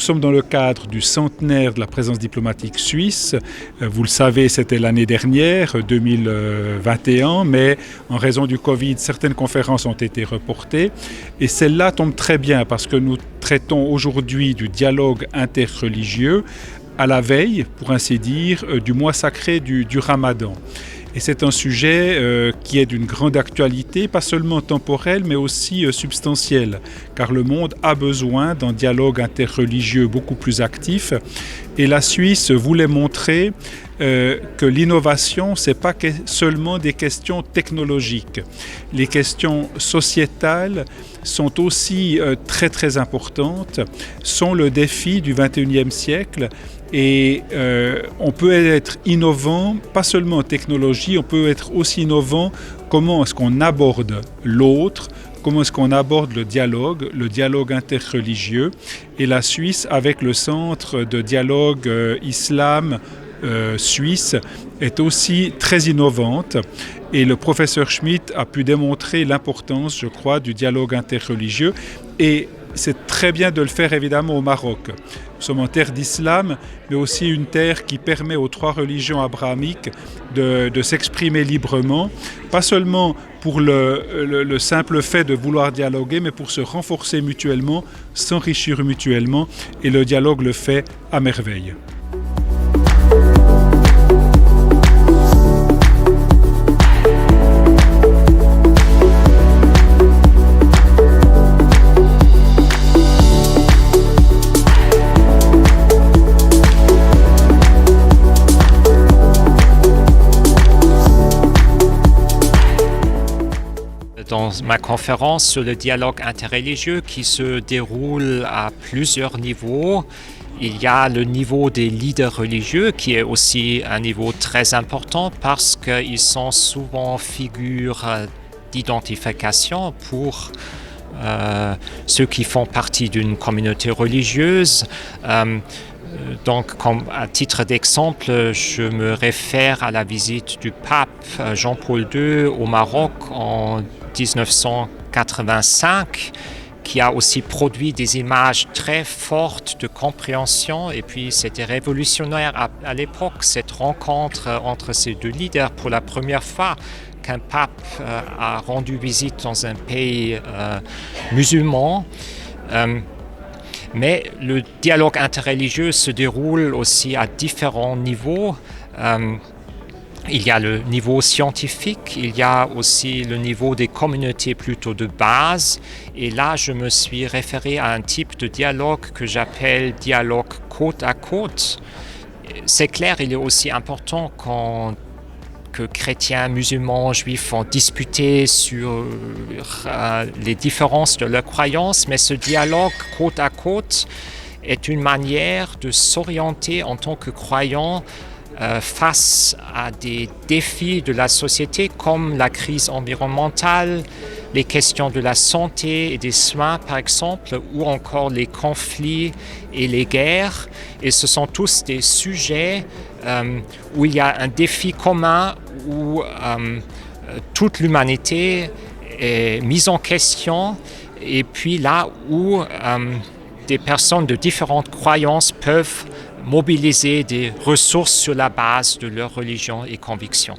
sommes dans le cadre du centenaire de la présence diplomatique suisse. Vous le savez, c'était l'année dernière, 2021, mais en raison du Covid, certaines conférences ont été reportées. Et celle-là tombe très bien parce que nous traitons aujourd'hui du dialogue interreligieux à la veille, pour ainsi dire, du mois sacré du Ramadan. Et c'est un sujet qui est d'une grande actualité, pas seulement temporelle, mais aussi substantielle, car le monde a besoin d'un dialogue interreligieux beaucoup plus actif. Et la Suisse voulait montrer que l'innovation, ce n'est pas seulement des questions technologiques. Les questions sociétales sont aussi très très importantes, sont le défi du XXIe siècle. Et on peut être innovant, pas seulement en technologie, on peut être aussi innovant comment est-ce qu'on aborde l'autre, comment est-ce qu'on aborde le dialogue interreligieux. Et la Suisse, avec le centre de dialogue islam suisse, est aussi très innovante. Et le professeur Schmidt a pu démontrer l'importance, je crois, du dialogue interreligieux. Et c'est très bien de le faire évidemment au Maroc. Nous sommes en terre d'islam, mais aussi une terre qui permet aux trois religions abrahamiques de s'exprimer librement, pas seulement pour le simple fait de vouloir dialoguer, mais pour se renforcer mutuellement, s'enrichir mutuellement, et le dialogue le fait à merveille. Dans ma conférence sur le dialogue interreligieux qui se déroule à plusieurs niveaux, il y a le niveau des leaders religieux qui est aussi un niveau très important parce qu'ils sont souvent figures d'identification pour ceux qui font partie d'une communauté religieuse. Donc, à titre d'exemple, je me réfère à la visite du pape Jean-Paul II au Maroc en 1985, qui a aussi produit des images très fortes de compréhension. Et puis, c'était révolutionnaire à l'époque, cette rencontre entre ces deux leaders pour la première fois qu'un pape a rendu visite dans un pays musulman. Mais le dialogue interreligieux se déroule aussi à différents niveaux. Il y a le niveau scientifique, il y a aussi le niveau des communautés plutôt de base. Et là, je me suis référé à un type de dialogue que j'appelle dialogue côte à côte. C'est clair, il est aussi important que chrétiens, musulmans, juifs ont discuté sur les différences de leurs croyances, mais ce dialogue côte à côte est une manière de s'orienter en tant que croyant face à des défis de la société comme la crise environnementale, les questions de la santé et des soins par exemple, ou encore les conflits et les guerres. Et ce sont tous des sujets où il y a un défi commun, où toute l'humanité est mise en question, et puis là où des personnes de différentes croyances peuvent mobiliser des ressources sur la base de leur religion et convictions.